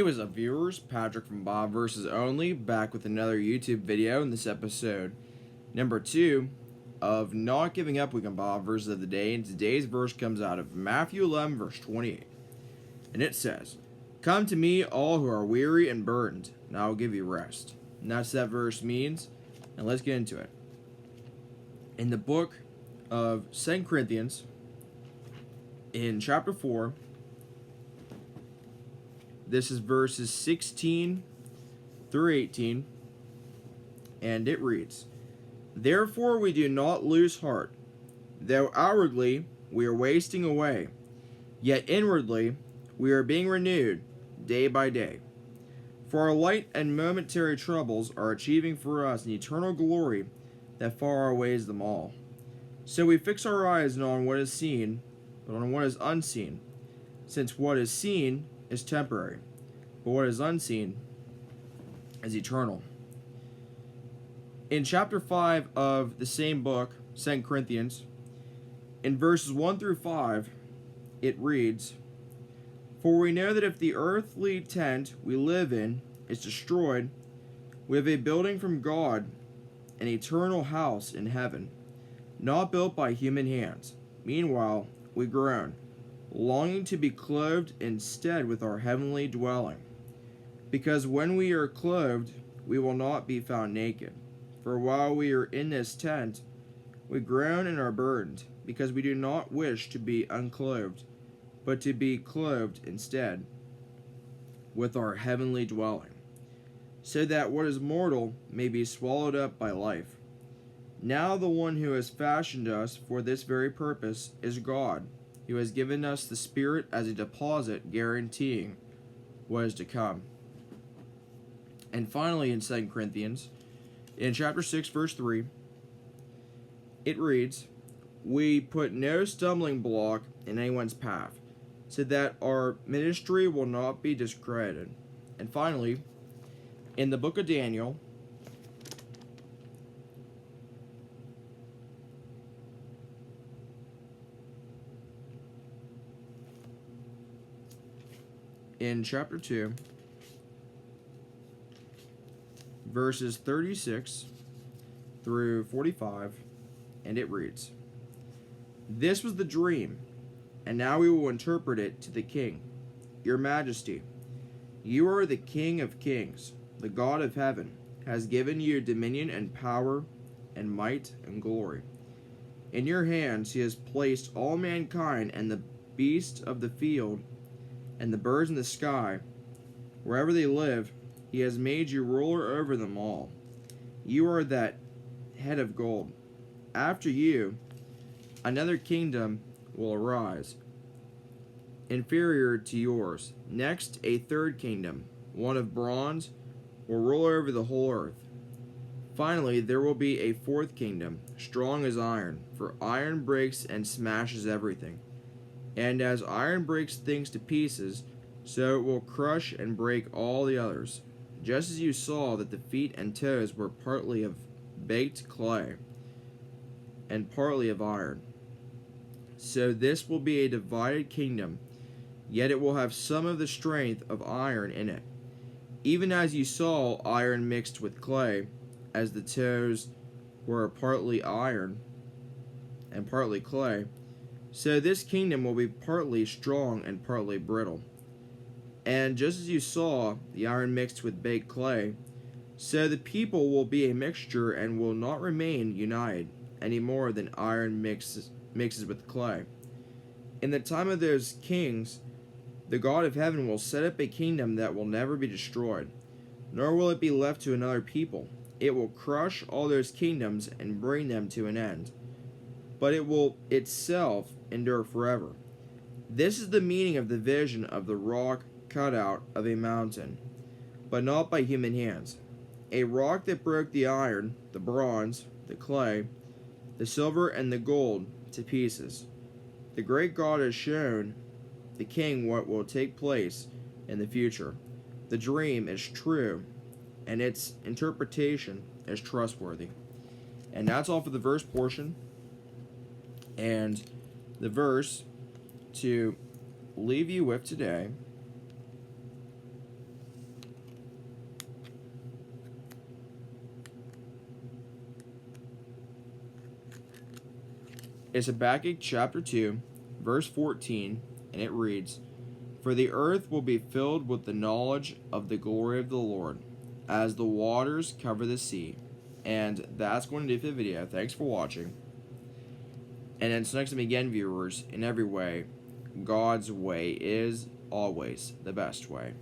Hey, what's up, viewers? Patrick from Bob vs. Only, back with another YouTube video in this episode number 2 of Not Giving Up Week on Bob verses of the day. And today's verse comes out of Matthew 11, verse 28. And it says, "Come to me, all who are weary and burdened, and I will give you rest." And that's what that verse means. And let's get into it. In the book of 2 Corinthians, in chapter 4, this is verses 16 through 18, and it reads, "Therefore we do not lose heart, though outwardly we are wasting away, yet inwardly we are being renewed day by day. For our light and momentary troubles are achieving for us an eternal glory that far outweighs them all. So we fix our eyes not on what is seen, but on what is unseen, since what is seen is temporary, but what is unseen is eternal." In chapter 5 of the same book, 2 Corinthians, in verses 1 through 5, it reads, "For we know that if the earthly tent we live in is destroyed, we have a building from God, an eternal house in heaven, not built by human hands. Meanwhile, we groan, longing to be clothed instead with our heavenly dwelling. Because when we are clothed, we will not be found naked. For while we are in this tent, we groan and are burdened, because we do not wish to be unclothed, but to be clothed instead with our heavenly dwelling, so that what is mortal may be swallowed up by life. Now the one who has fashioned us for this very purpose is God, who has given us the Spirit as a deposit guaranteeing what is to come." And finally, in 2 Corinthians, in chapter 6, verse 3, it reads, "We put no stumbling block in anyone's path, so that our ministry will not be discredited." And finally, in the book of Daniel, in chapter 2, verses 36 through 45, and it reads, "This was the dream, and now we will interpret it to the king. Your Majesty, you are the King of kings. The God of heaven has given you dominion and power and might and glory. In your hands he has placed all mankind and the beasts of the field and the birds in the sky. Wherever they live, he has made you ruler over them all. You are that head of gold. After you, another kingdom will arise, inferior to yours. Next, a third kingdom, one of bronze, will rule over the whole earth. Finally, there will be a fourth kingdom, strong as iron, for iron breaks and smashes everything. And as iron breaks things to pieces, so it will crush and break all the others. Just as you saw that the feet and toes were partly of baked clay and partly of iron, so this will be a divided kingdom, yet it will have some of the strength of iron in it. Even as you saw iron mixed with clay, as the toes were partly iron and partly clay, so this kingdom will be partly strong and partly brittle. And just as you saw the iron mixed with baked clay, so the people will be a mixture and will not remain united any more than iron mixes with clay. In the time of those kings, the God of heaven will set up a kingdom that will never be destroyed, nor will it be left to another people. It will crush all those kingdoms and bring them to an end, but it will itself endure forever. This is the meaning of the vision of the rock cut out of a mountain, but not by human hands. A rock that broke the iron, the bronze, the clay, the silver, and the gold to pieces. The great God has shown the king what will take place in the future. The dream is true, and its interpretation is trustworthy." And that's all for the verse portion. And the verse to leave you with today It's Habakkuk chapter 2, verse 14, and it reads, "For the earth will be filled with the knowledge of the glory of the Lord, as the waters cover the sea." And that's going to do for the video. Thanks for watching. And until next time again, viewers, in every way, God's way is always the best way.